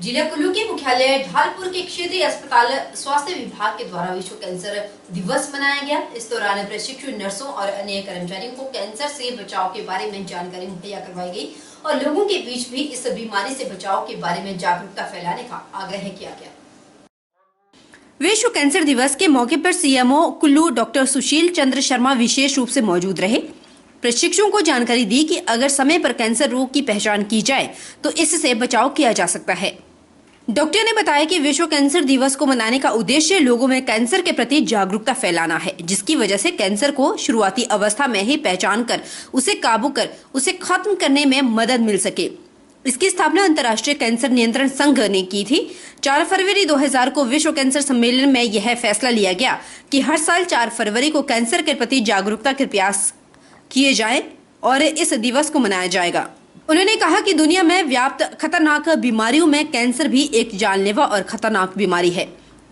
जिला कुल्लू के मुख्यालय ढालपुर के क्षेत्रीय अस्पताल स्वास्थ्य विभाग के द्वारा विश्व कैंसर दिवस मनाया गया। इस दौरान प्रशिक्षु नर्सों और अन्य कर्मचारियों को कैंसर से बचाव के बारे में जानकारी मुहैया करवाई गई और लोगों के बीच भी इस बीमारी से बचाव के बारे में जागरूकता फैलाने का आग्रह किया गया। विश्व कैंसर दिवस के मौके पर सीएमओ कुल्लू डॉक्टर सुशील चंद्र शर्मा विशेष रूप से मौजूद रहे। प्रशिक्षुओं को जानकारी दी कि अगर समय पर कैंसर रोग की पहचान की जाए तो इससे बचाव किया जा सकता है। डॉक्टर ने बताया कि विश्व कैंसर दिवस को मनाने का उद्देश्य लोगों में कैंसर के प्रति जागरूकता फैलाना है, जिसकी वजह से कैंसर को शुरुआती अवस्था में ही पहचान कर उसे काबू कर उसे खत्म करने में मदद मिल सके। इसकी स्थापना अंतर्राष्ट्रीय कैंसर नियंत्रण संघ ने की थी। 4 फरवरी 2000 को विश्व कैंसर सम्मेलन में यह फैसला लिया गया कि हर साल 4 फरवरी को कैंसर के प्रति जागरूकता के प्रयास किए जाए और इस दिवस को मनाया जाएगा। उन्होंने कहा कि दुनिया में व्याप्त खतरनाक बीमारियों में कैंसर भी एक जानलेवा और खतरनाक बीमारी है।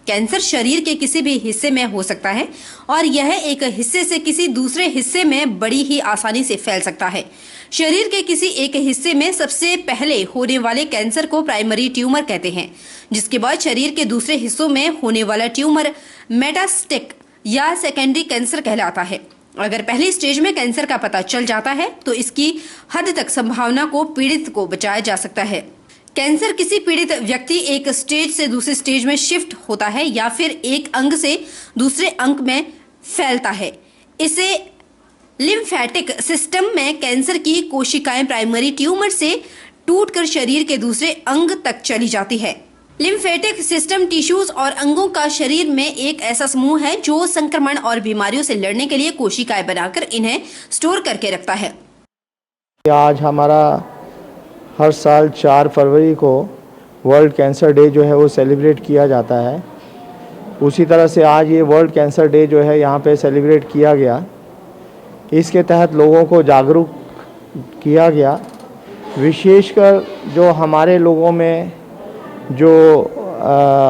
कैंसर शरीर के किसी भी हिस्से में हो सकता है और यह एक हिस्से से किसी दूसरे हिस्से में बड़ी ही आसानी से फैल सकता है। शरीर के किसी एक हिस्से में सबसे पहले होने वाले कैंसर को प्राइमरी ट्यूमर कहते हैं, जिसके बाद शरीर के दूसरे हिस्सों में होने वाला ट्यूमर मेटास्टिक या सेकेंडरी कैंसर कहलाता है। अगर पहली स्टेज में कैंसर का पता चल जाता है तो इसकी हद तक संभावना को पीड़ित को बचाया जा सकता है। कैंसर किसी पीड़ित व्यक्ति एक स्टेज से दूसरे स्टेज में शिफ्ट होता है या फिर एक अंग से दूसरे अंग में फैलता है। इसे लिम्फेटिक सिस्टम में कैंसर की कोशिकाएं प्राइमरी ट्यूमर से टूटकर शरीर के दूसरे अंग तक चली जाती है। लिम्फेटिक सिस्टम टिश्यूज और अंगों का शरीर में एक ऐसा समूह है जो संक्रमण और बीमारियों से लड़ने के लिए कोशिकाएं बनाकर इन्हें स्टोर करके रखता है। आज हमारा हर साल 4 फरवरी को वर्ल्ड कैंसर डे जो है वो सेलिब्रेट किया जाता है। उसी तरह से आज ये वर्ल्ड कैंसर डे जो है यहाँ पे सेलिब्रेट किया गया। इसके तहत लोगों को जागरूक किया गया। विशेषकर जो हमारे लोगों में जो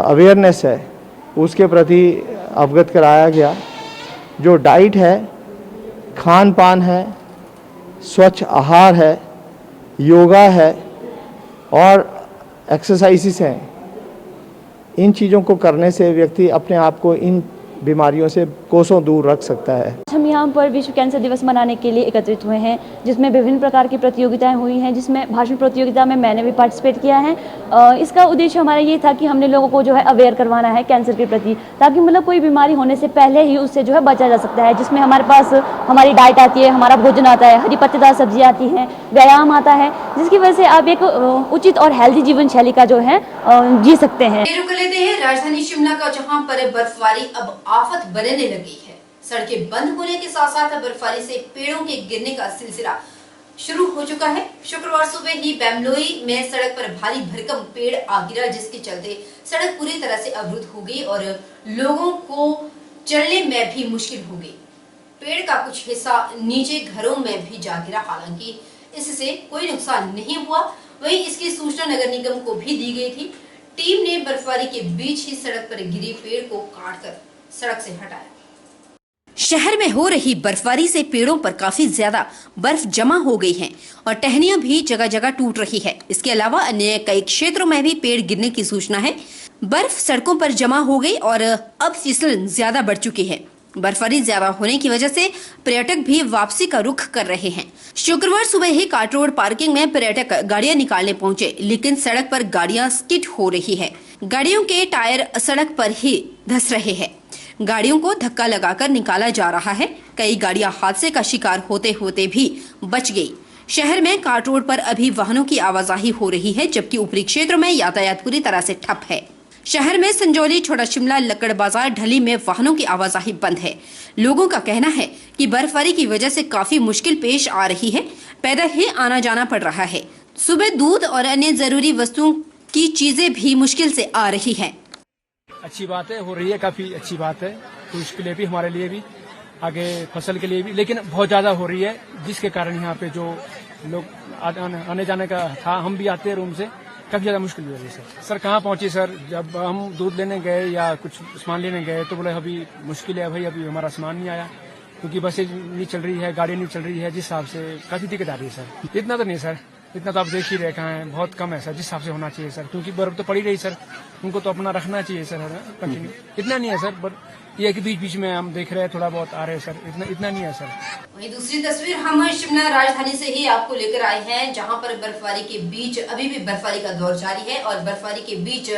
अवेयरनेस है उसके प्रति अवगत कराया गया। जो डाइट है, खान पान है, स्वच्छ आहार है, योगा है और एक्सरसाइजेस हैं, इन चीज़ों को करने से व्यक्ति अपने आप को इन बीमारियों से कोसों दूर रख सकता है। हम यहाँ पर विश्व कैंसर दिवस मनाने के लिए एकत्रित हुए हैं, जिसमें विभिन्न प्रकार की प्रतियोगिताएं हुई हैं, जिसमें भाषण प्रतियोगिता में मैंने भी पार्टिसिपेट किया है। इसका उद्देश्य हमारा ये था कि हमने लोगों को जो है अवेयर करवाना है कैंसर के प्रति, ताकि मतलब कोई बीमारी होने से पहले ही उससे जो है बचा जा सकता है। जिसमें हमारे पास हमारी डाइट आती है, हमारा भोजन आता है, हरी पत्तेदार सब्जी आती हैं, व्यायाम आता है, जिसकी वजह से आप एक उचित और हेल्दी जीवन शैली का जो है जी सकते हैं। रुक लेते हैं राजधानी शिमला का, जहाँ पर बर्फबारी अब आफत बनने लगी है। सड़कें बंद होने के साथ साथ बर्फबारी से पेड़ों के गिरने का सिलसिला शुरू हो चुका है। शुक्रवार सुबह ही बेमलोई में सड़क पर भारी भरकम पेड़ आ गिरा, जिसके चलते सड़क पूरी तरह से अवरुद्ध हो गई और लोगों को चलने में भी मुश्किल हो गई। पेड़ का कुछ हिस्सा नीचे घरों में भी जा गिरा। हालांकि इससे कोई नुकसान नहीं हुआ। वहीं इसकी सूचना नगर निगम को भी दी गई थी। टीम ने बर्फबारी के बीच ही सड़क पर गिरी पेड़ को काटकर सड़क से हटाया। शहर में हो रही बर्फबारी से पेड़ों पर काफी ज्यादा बर्फ जमा हो गई है और टहनियां भी जगह जगह टूट रही है। इसके अलावा अन्य कई क्षेत्रों में भी पेड़ गिरने की सूचना है। बर्फ सड़कों पर जमा हो गई और अब फिसलन ज्यादा बढ़ चुकी है। बर्फबारी ज्यादा होने की वजह से पर्यटक भी वापसी का रुख कर रहे हैं। शुक्रवार सुबह ही काट रोड पार्किंग में पर्यटक गाड़ियां निकालने पहुंचे, लेकिन सड़क पर गाड़ियां स्किड हो रही है। गाड़ियों के टायर सड़क पर ही धंस रहे हैं। गाड़ियों को धक्का लगाकर निकाला जा रहा है। कई गाड़ियां हादसे का शिकार होते होते भी बच गई। शहर में काट रोड पर अभी वाहनों की आवाजाही हो रही है, जबकि ऊपरी क्षेत्रों में यातायात पूरी तरह से ठप है। शहर में संजौली, छोटा शिमला, लक्कड़ बाजार, ढली में वाहनों की आवाजाही बंद है। लोगों का कहना है कि बर्फबारी की वजह से काफी मुश्किल पेश आ रही है। पैदल ही आना जाना पड़ रहा है। सुबह दूध और अन्य जरूरी वस्तुओं की चीजें भी मुश्किल से आ रही है। अच्छी बात है, हो रही है, काफी अच्छी बात है। तो इसके लिए भी, हमारे लिए भी, आगे फसल के लिए भी, लेकिन बहुत ज्यादा हो रही है, जिसके कारण यहाँ पे जो लोग आने जाने का था, हम भी आते हैं रूम से, काफी ज्यादा मुश्किल हो रही है। सर कहाँ पहुंचे सर? जब हम दूध लेने गए या कुछ सामान लेने गए तो बोले अभी मुश्किल है भाई, अभी हमारा सामान नहीं आया, क्योंकि बसें नहीं चल रही है, गाड़ी नहीं चल रही है। जिस हिसाब से काफी दिक्कत आ रही है सर। इतना तो नहीं सर, इतना तो आप देख ही रहे कहाँ है, बहुत कम है सर, जिस हिसाब से होना चाहिए सर, क्योंकि बर्फ तो पड़ी रही सर, उनको तो अपना रखना चाहिए सर कंटिन्यू। इतना नहीं है सर, बट ये कि बीच बीच में हम देख रहे हैं थोड़ा बहुत आ रहे हैं सर, इतना नहीं है सर। वहीं दूसरी तस्वीर हम शिमला राजधानी से ही आपको लेकर आए हैं, जहां पर बर्फबारी के बीच अभी भी बर्फबारी का दौर जारी है और बर्फबारी के बीच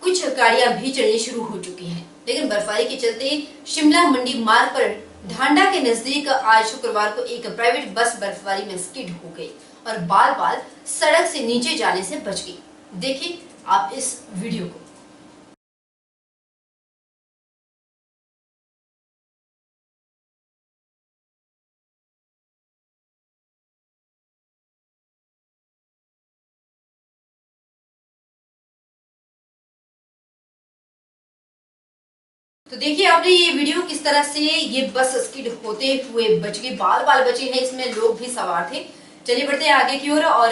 कुछ गाड़ियां भी चलनी शुरू हो चुकी हैं। लेकिन बर्फबारी के चलते शिमला मंडी मार्ग पर ढांडा के नजदीक आज शुक्रवार को एक प्राइवेट बस बर्फबारी में स्किड हो गई और बाल बाल सड़क से नीचे जाने से बच गई। देखिए आप इस वीडियो को। तो देखिए आपने ये वीडियो किस तरह से ये बस स्किड होते हुए बच गई, बाल बाल बचे हैं, इसमें लोग भी सवार थे। चलिए बढ़ते हैं आगे की ओर। और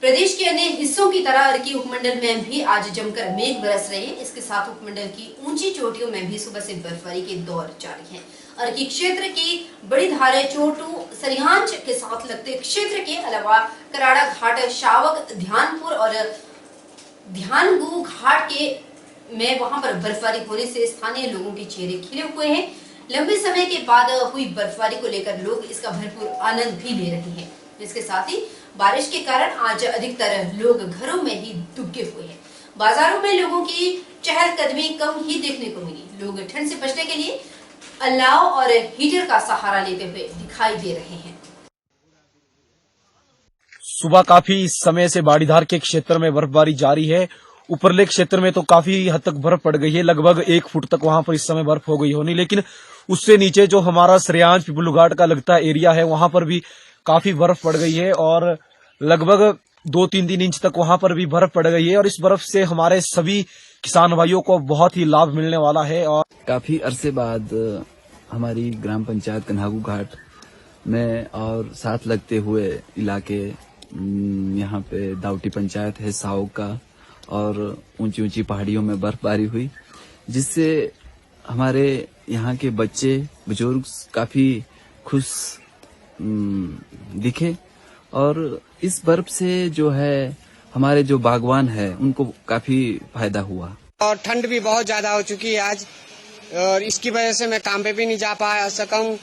प्रदेश के अन्य हिस्सों की तरह अर्की उपमंडल में भी आज जमकर मेघ बरस रहे हैं। इसके साथ उपमंडल की ऊंची चोटियों में भी सुबह से बर्फबारी के दौर जारी है। अर्की क्षेत्र की बड़ी धारे, चोटू, सरिहांच के साथ लगते क्षेत्र के अलावा कराड़ा घाट, शावक, ध्यानपुर और ध्यानगु घाट के में वहां पर बर्फबारी होने से स्थानीय लोगों के चेहरे खिले हुए हैं। लंबे समय के बाद हुई बर्फबारी को लेकर लोग इसका भरपूर आनंद भी ले रहे हैं। इसके साथ ही बारिश के कारण आज अधिकतर लोग घरों में ही दुबके हुए हैं। बाजारों में लोगों की चहलकदमी कम ही देखने को मिली। लोग ठंड से बचने के लिए अलाव और हीटर का सहारा लेते हुए दिखाई दे रहे हैं। सुबह काफी समय से बाड़ीधार के क्षेत्र में बर्फबारी जारी है। ऊपरले क्षेत्र में तो काफी हद तक बर्फ पड़ गई है, लगभग 1 फुट तक वहां पर इस समय बर्फ हो गई होनी। लेकिन उससे नीचे जो हमारा सरियांच पिपलू घाट का लगता एरिया है, वहां पर भी काफी बर्फ पड़ गई है और लगभग 2-3 इंच तक वहां पर भी बर्फ पड़ गई है। और इस बर्फ से हमारे सभी किसान भाइयों को बहुत ही लाभ मिलने वाला है। और काफी अरसे बाद हमारी ग्राम पंचायत कन्हागू घाट में और साथ लगते हुए इलाके, यहाँ पे दावटी पंचायत है साओ का, और ऊंची ऊंची पहाड़ियों में बर्फबारी हुई, जिससे हमारे यहाँ के बच्चे बुजुर्ग काफी खुश दिखे। और इस बर्फ से जो है हमारे जो बागवान है उनको काफी फायदा हुआ। और ठंड भी बहुत ज्यादा हो चुकी है आज, और इसकी वजह से मैं काम पे भी नहीं जा पा सकूं।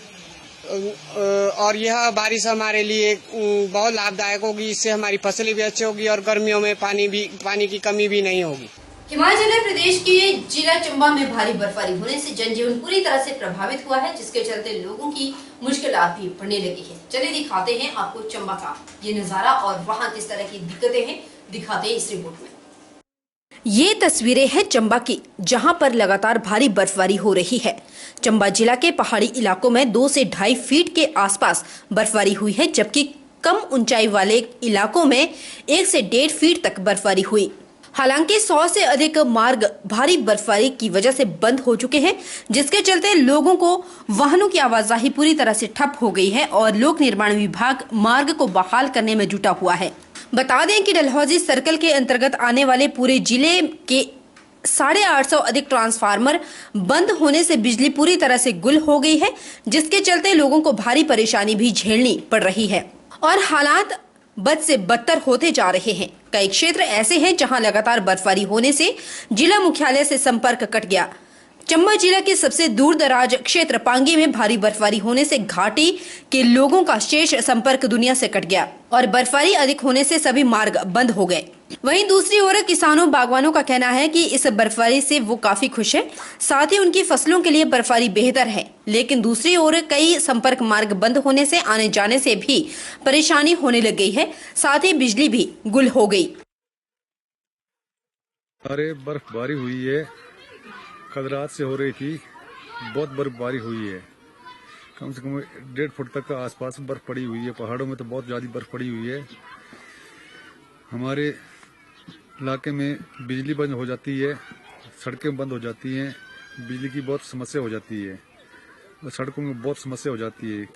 और यह बारिश हमारे लिए बहुत लाभदायक होगी। इससे हमारी फसलें भी अच्छी होगी और गर्मियों में पानी की कमी भी नहीं होगी। हिमाचल प्रदेश के जिला चंबा में भारी बर्फबारी होने से जनजीवन पूरी तरह से प्रभावित हुआ है, जिसके चलते लोगों की मुश्किलात भी बढ़ने लगी है। चलिए दिखाते हैं आपको चंबा का ये नजारा और वहाँ किस तरह की दिक्कतें हैं, दिखाते हैं इस रिपोर्ट में। ये तस्वीरें हैं चंबा की, जहां पर लगातार भारी बर्फबारी हो रही है। चंबा जिला के पहाड़ी इलाकों में 2 से 2.5 फीट के आसपास बर्फबारी हुई है, जबकि कम ऊंचाई वाले इलाकों में 1 से 1.5 फीट तक बर्फबारी हुई। हालांकि 100 से अधिक मार्ग भारी बर्फबारी की वजह से बंद हो चुके हैं, जिसके चलते लोगों को वाहनों की आवाजाही पूरी तरह से ठप हो गई है और लोक निर्माण विभाग मार्ग को बहाल करने में जुटा हुआ है। बता दें कि डलहौजी सर्कल के अंतर्गत आने वाले पूरे जिले के 850 अधिक ट्रांसफार्मर बंद होने से बिजली पूरी तरह से गुल हो गई है, जिसके चलते लोगों को भारी परेशानी भी झेलनी पड़ रही है और हालात बद से बदतर होते जा रहे हैं। कई क्षेत्र ऐसे हैं जहां लगातार बर्फबारी होने से जिला मुख्यालय से संपर्क कट गया। चंबा जिला के सबसे दूर दराज क्षेत्र पांगी में भारी बर्फबारी होने से घाटी के लोगों का शेष संपर्क दुनिया से कट गया और बर्फबारी अधिक होने से सभी मार्ग बंद हो गए। वहीं दूसरी ओर किसानों बागवानों का कहना है कि इस बर्फबारी से वो काफी खुश है, साथ ही उनकी फसलों के लिए बर्फबारी बेहतर है। लेकिन दूसरी ओर कई संपर्क मार्ग बंद होने से आने जाने से भी परेशानी होने लग गई है, साथ ही बिजली भी गुल हो गई। अरे बर्फबारी हुई है, कल रात से हो रही थी, बहुत बर्फबारी हुई है। कम से कम 1.5 फुट तक का आसपास बर्फ पड़ी हुई है। पहाड़ों में तो बहुत ज़्यादा बर्फ पड़ी हुई है। हमारे इलाके में बिजली बंद हो जाती है, सड़कें बंद हो जाती हैं, बिजली की बहुत समस्या हो जाती है और सड़कों में बहुत समस्या हो जाती है।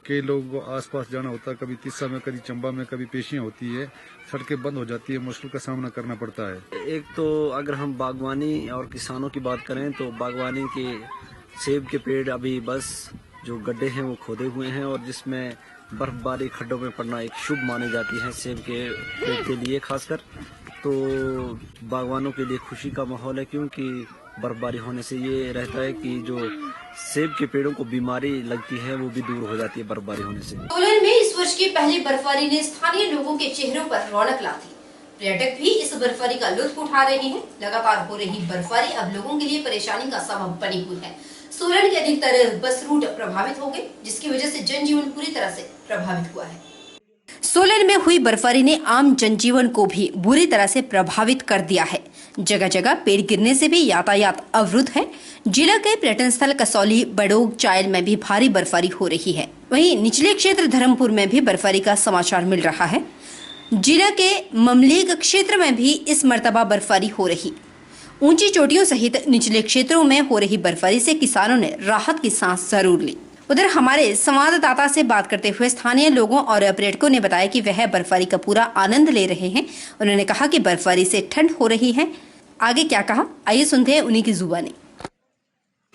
कई लोगों को आसपास जाना होता है, कभी तिस्सा में, कभी चंबा में, कभी पेशियाँ होती है, सड़कें बंद हो जाती है, मुश्किल का सामना करना पड़ता है। एक तो अगर हम बागवानी और किसानों की बात करें तो बागवानी के सेब के पेड़ अभी बस जो गड्ढे हैं वो खोदे हुए हैं और जिसमें बर्फबारी खड्डों में पड़ना एक शुभ मानी जाती है सेब के पेड़ के लिए खासकर। तो बागवानों के लिए खुशी का माहौल है, क्योंकि बर्फबारी होने से ये रहता है कि जो सेब के पेड़ों को बीमारी लगती है वो भी दूर हो जाती है बर्फबारी होने से। सोलन में इस वर्ष की पहली बर्फबारी ने स्थानीय लोगों के चेहरों पर रौनक ला दी। पर्यटक भी इस बर्फबारी का लुत्फ उठा रहे हैं। लगातार हो रही बर्फबारी अब लोगों के लिए परेशानी का सबब बनी हुई है। सोलन के अधिकतर बस रूट प्रभावित हो गए, जिसकी वजह से जनजीवन पूरी तरह से प्रभावित हुआ है। सोलन में हुई बर्फबारी ने आम जनजीवन को भी बुरी तरह से प्रभावित कर दिया है। जगह जगह पेड़ गिरने से भी यातायात अवरुद्ध है। जिला के पर्यटन स्थल कसौली, बड़ोग, चायल में भी भारी बर्फबारी हो रही है। वहीं निचले क्षेत्र धर्मपुर में भी बर्फबारी का समाचार मिल रहा है। जिला के ममलेग क्षेत्र में भी इस मर्तबा बर्फबारी हो रही। ऊंची चोटियों सहित निचले क्षेत्रों में हो रही बर्फबारी से किसानों ने राहत की सांस जरूर ली। उधर हमारे संवाददाता से बात करते हुए स्थानीय लोगों और पर्यटकों ने बताया कि वह बर्फबारी का पूरा आनंद ले रहे हैं। उन्होंने कहा कि बर्फबारी से ठंड हो रही है। आगे क्या कहा, आइए सुनते हैं उन्हीं की जुबानी।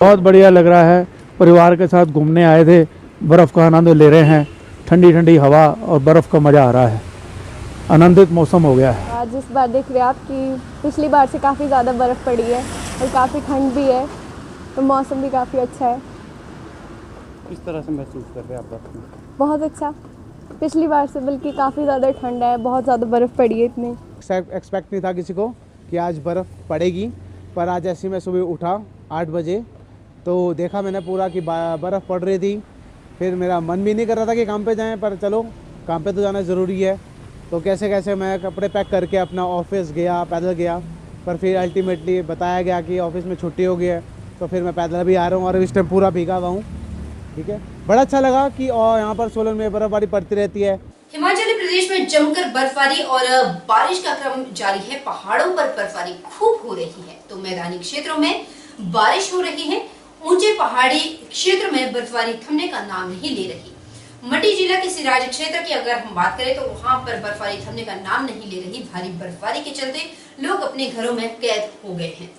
बहुत बढ़िया लग रहा है। परिवार के साथ घूमने आए थे, बर्फ का आनंद ले रहे हैं। ठंडी ठंडी हवा और बर्फ का मजा आ रहा है। आनंदित मौसम हो गया है। आज इस बार देख रहे हैं आप कि पिछली बार से काफ़ी ज़्यादा बर्फ़ पड़ी है और काफ़ी ठंड भी है, तो मौसम भी काफ़ी अच्छा है। किस तरह से महसूस कर रहे हैं आप बर्फ में? बहुत अच्छा, पिछली बार से बल्कि काफ़ी ज़्यादा ठंड है, बहुत ज़्यादा बर्फ़ पड़ी है। इतनी एक्सपेक्ट नहीं था किसी को कि आज बर्फ़ पड़ेगी, पर आज ऐसे मैं सुबह उठा 8 बजे तो देखा मैंने पूरा कि बर्फ़ पड़ रही थी। फिर मेरा मन भी नहीं कर रहा था कि काम पे जाएं, पर चलो काम पे तो जाना ज़रूरी है। तो कैसे कैसे मैं कपड़े पैक करके अपना ऑफिस गया, पैदल गया, पर फिर अल्टीमेटली बताया गया कि ऑफिस में छुट्टी हो गई है, तो फिर मैं पैदल भी आ रहा हूँ और इस टाइम पूरा भीगा हुआ हूँ। ठीक है, बड़ा अच्छा लगा कि और यहाँ पर सोलन में बर्फबारी पड़ती रहती है। हिमाचल प्रदेश में जमकर बर्फबारी और बारिश का क्रम जारी है। पहाड़ों पर बर्फबारी खूब हो रही है तो मैदानी क्षेत्रों में बारिश हो रही है। ऊंचे पहाड़ी क्षेत्र में बर्फबारी थमने का नाम नहीं ले रही। मंडी जिला के सिराज क्षेत्र की अगर हम बात करें तो वहां पर बर्फबारी थमने का नाम नहीं ले रही। भारी बर्फबारी के चलते लोग अपने घरों में कैद हो गए हैं।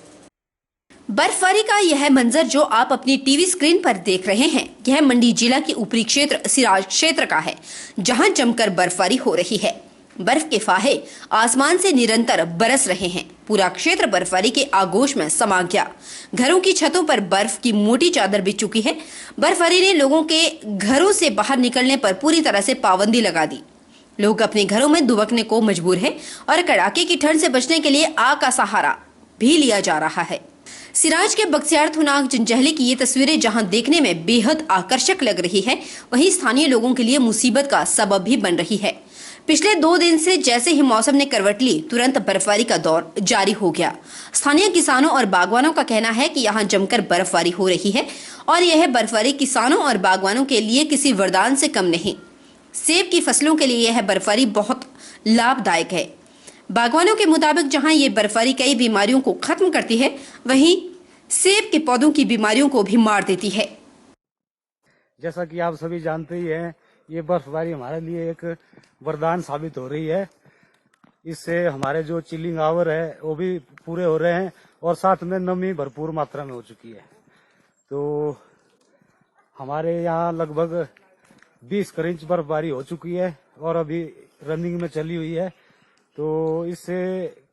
बर्फबारी का यह मंजर जो आप अपनी टीवी स्क्रीन पर देख रहे हैं, यह मंडी जिला के ऊपरी क्षेत्र सिराज क्षेत्र का है, जहां जमकर बर्फबारी हो रही है। बर्फ के फाहे आसमान से निरंतर बरस रहे हैं। पूरा क्षेत्र बर्फबारी के आगोश में समा गया। घरों की छतों पर बर्फ की मोटी चादर बिछ चुकी है। बर्फबारी ने लोगों के घरों से बाहर निकलने पर पूरी तरह से पाबंदी लगा दी। लोग अपने घरों में दुबकने को मजबूर है और कड़ाके की ठंड से बचने के लिए आग का सहारा भी लिया जा रहा है। सिराज के बख्तियार थुनाग जंजहली की ये तस्वीरें जहां देखने में बेहद आकर्षक लग रही है, वहीं स्थानीय लोगों के लिए मुसीबत का सबब भी बन रही है। पिछले 2 दिन से जैसे ही मौसम ने करवट ली, तुरंत बर्फबारी का दौर जारी हो गया। स्थानीय किसानों और बागवानों का कहना है कि यहाँ जमकर बर्फबारी हो रही है और यह बर्फबारी किसानों और बागवानों के लिए किसी वरदान से कम नहीं। सेब की फसलों के लिए यह बर्फबारी बहुत लाभदायक है। बागवानों के मुताबिक जहाँ ये बर्फबारी कई बीमारियों को खत्म करती है, वहीं सेब के पौधों की बीमारियों को भी मार देती है। जैसा कि आप सभी जानते ही हैं, ये बर्फबारी हमारे लिए एक वरदान साबित हो रही है। इससे हमारे जो चिलिंग आवर है वो भी पूरे हो रहे हैं और साथ में नमी भरपूर मात्रा में हो चुकी है। तो हमारे यहाँ लगभग 20 इंच बर्फबारी हो चुकी है और अभी रनिंग में चली हुई है। तो इससे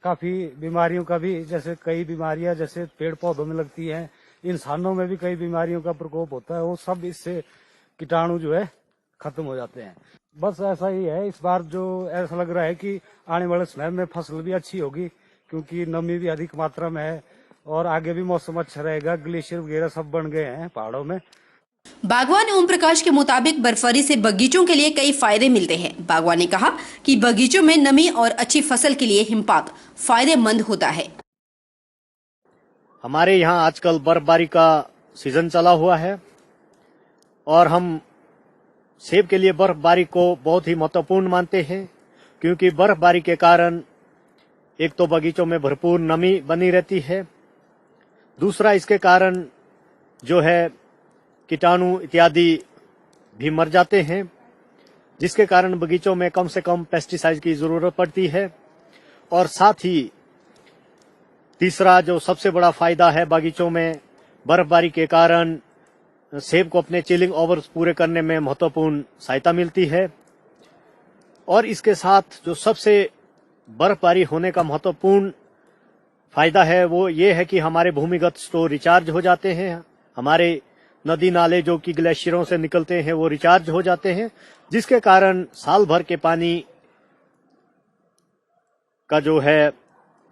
काफी बीमारियों का भी, जैसे कई बीमारियां जैसे पेड़ पौधों में लगती हैं, इंसानों में भी कई बीमारियों का प्रकोप होता है, वो सब इससे कीटाणु जो है खत्म हो जाते हैं। बस ऐसा ही है, इस बार जो ऐसा लग रहा है कि आने वाले समय में फसल भी अच्छी होगी, क्योंकि नमी भी अधिक मात्रा में है और आगे भी मौसम अच्छा रहेगा। ग्लेशियर वगैरह सब बन गए हैं पहाड़ों में। बागवान ओम प्रकाश के मुताबिक बर्फबारी से बगीचों के लिए कई फायदे मिलते हैं। बागवान ने कहा कि बगीचों में नमी और अच्छी फसल के लिए हिमपात फायदेमंद होता है। हमारे यहाँ आजकल बर्फबारी का सीजन चला हुआ है और हम सेब के लिए बर्फबारी को बहुत ही महत्वपूर्ण मानते हैं, क्योंकि बर्फबारी के कारण एक तो बगीचों में भरपूर नमी बनी रहती है, दूसरा इसके कारण जो है कीटाणु इत्यादि भी मर जाते हैं, जिसके कारण बगीचों में कम से कम पेस्टिसाइड की जरूरत पड़ती है। और साथ ही तीसरा जो सबसे बड़ा फायदा है बगीचों में, बर्फबारी के कारण सेब को अपने चिलिंग ओवर्स पूरे करने में महत्वपूर्ण सहायता मिलती है। और इसके साथ जो सबसे बर्फबारी होने का महत्वपूर्ण फायदा है वो ये है कि हमारे भूमिगत स्टोर रिचार्ज हो जाते हैं, हमारे नदी नाले जो कि ग्लेशियरों से निकलते हैं वो रिचार्ज हो जाते हैं, जिसके कारण साल भर के पानी का जो है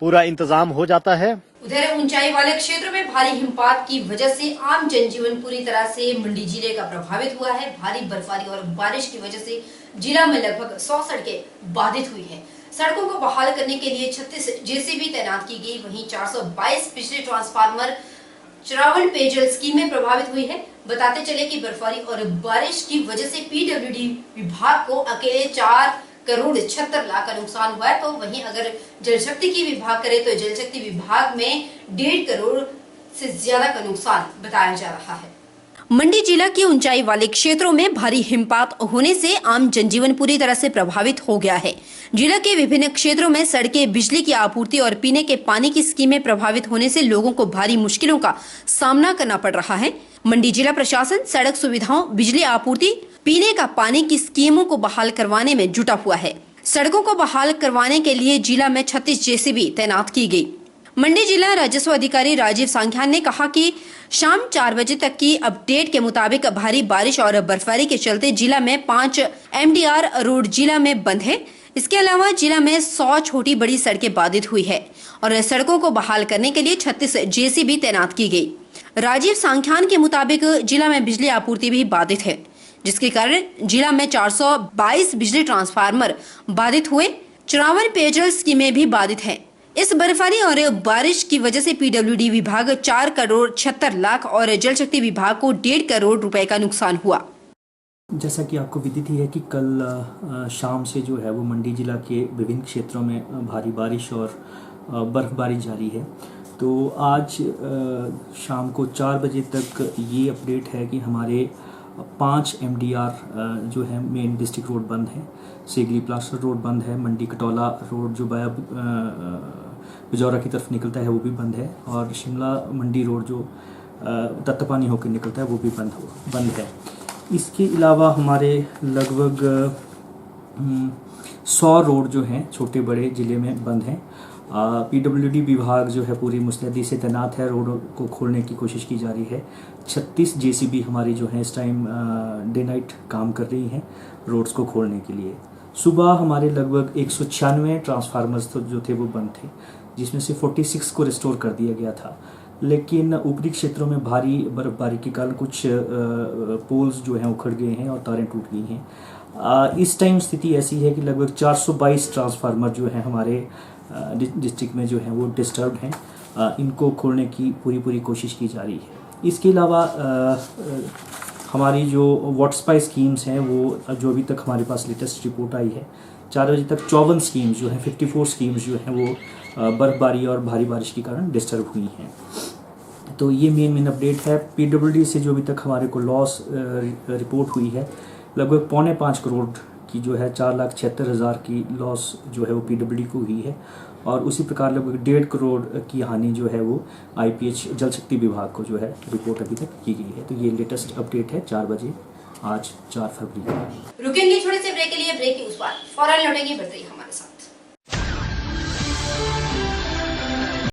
पूरा इंतजाम हो जाता है। उधर ऊंचाई वाले क्षेत्रों में भारी हिमपात की वजह से आम जनजीवन पूरी तरह से मंडी जिले का प्रभावित हुआ है। भारी बर्फबारी और बारिश की वजह से जिला में लगभग 100 सड़कें बाधित हुई हैं। सड़कों को बहाल करने के लिए 36 जेसीबी तैनात की गई। वहीं 422 बिजली ट्रांसफार्मर, 54 पेयजल स्कीमें प्रभावित हुई है। बताते चले कि बर्फबारी और बारिश की वजह से पीडब्ल्यूडी विभाग को अकेले 4 करोड़ 76 लाख का नुकसान हुआ है। तो वहीं अगर जल शक्ति की विभाग करे तो जल शक्ति विभाग में 1.5 करोड़ से ज्यादा का नुकसान बताया जा रहा है। मंडी जिला के ऊंचाई वाले क्षेत्रों में भारी हिमपात होने से आम जनजीवन पूरी तरह से प्रभावित हो गया है। जिला के विभिन्न क्षेत्रों में सड़कें, बिजली की आपूर्ति और पीने के पानी की स्कीमें प्रभावित होने से लोगों को भारी मुश्किलों का सामना करना पड़ रहा है। मंडी जिला प्रशासन सड़क सुविधाओं, बिजली आपूर्ति, पीने का पानी की स्कीमों को बहाल करवाने में जुटा हुआ है। सड़कों को बहाल करवाने के लिए जिला में 36 जेसीबी तैनात की गई। मंडी जिला राजस्व अधिकारी राजीव सांख्यान ने कहा कि शाम 4 बजे तक की अपडेट के मुताबिक भारी बारिश और बर्फबारी के चलते जिला में 5 एमडीआर रोड जिला में बंद है। इसके अलावा जिला में 100 छोटी बड़ी सड़कें बाधित हुई है और सड़कों को बहाल करने के लिए 36 जेसीबी तैनात की गई। राजीव सांख्यान के मुताबिक जिला में बिजली आपूर्ति भी बाधित है, जिसके कारण जिला में 422 बिजली ट्रांसफार्मर बाधित हुए। 54 पेयजल स्कीमें भी बाधित हैं। इस बर्फबारी और बारिश की वजह से पीडब्ल्यूडी विभाग 4 करोड़ 76 लाख और जल शक्ति विभाग को 1.5 करोड़ रुपए का नुकसान हुआ। जैसा कि आपको विदित ही है कि कल शाम से जो है वो मंडी जिला के विभिन्न क्षेत्रों में भारी बारिश और बर्फबारी जारी है। तो आज शाम को 4 बजे तक ये अपडेट है कि हमारे 5 एमडीआर जो है मेन डिस्ट्रिक्ट रोड बंद है। सेगली प्लास्टर रोड बंद है। मंडी कटौला रोड जो बाया बिजौरा की तरफ निकलता है वो भी बंद है। और शिमला मंडी रोड जो तत्तापानी होकर निकलता है वो भी बंद है। इसके अलावा हमारे लगभग 100 रोड जो हैं छोटे बड़े ज़िले में बंद हैं। पीडब्ल्यूडी विभाग जो है पूरी मुस्तैदी से तैनात है। रोड को खोलने की कोशिश की जा रही है। 36 जेसीबी हमारी जो है इस टाइम डे नाइट काम कर रही हैं रोड्स को खोलने के लिए। सुबह हमारे लगभग 196 ट्रांसफार्मर्स जो थे वो बंद थे, जिसमें से 46 को रिस्टोर कर दिया गया था। लेकिन ऊपरी क्षेत्रों में भारी बर्फबारी के कारण कुछ पोल्स जो हैं उखड़ गए हैं और तारें टूट गई हैं। इस टाइम स्थिति ऐसी है कि लगभग 422 ट्रांसफार्मर जो हैं हमारे डिस्ट्रिक्ट में जो हैं वो डिस्टर्ब्ड हैं। इनको खोलने की पूरी कोशिश की जा रही है। इसके अलावा हमारी जो वाटर सप्लाई स्कीम्स हैं वो जो अभी तक हमारे पास लेटेस्ट रिपोर्ट आई है 4 बजे तक 54 स्कीम्स जो हैं 54 स्कीम्स जो हैं वो बर्फबारी और भारी बारिश के कारण डिस्टर्ब हुई हैं। तो ये मेन अपडेट है। पीडब्ल्यूडी से जो अभी तक हमारे को लॉस रिपोर्ट हुई है लगभग 4.25 करोड़ की जो है 4,76,000 की लॉस जो है वो पीडब्ल्यूडी को हुई है। और उसी प्रकार लगभग 1.5 करोड़ की हानि जो है वो आईपीएच जल शक्ति विभाग को जो है रिपोर्ट अभी तक की गई है। तो ये लेटेस्ट अपडेट है 4 बजे आज 4 फरवरी को। रुकेंगे छोटे से ब्रेक के लिए। ब्रेक के उस बार फौरन लौटेंगे। बढ़ते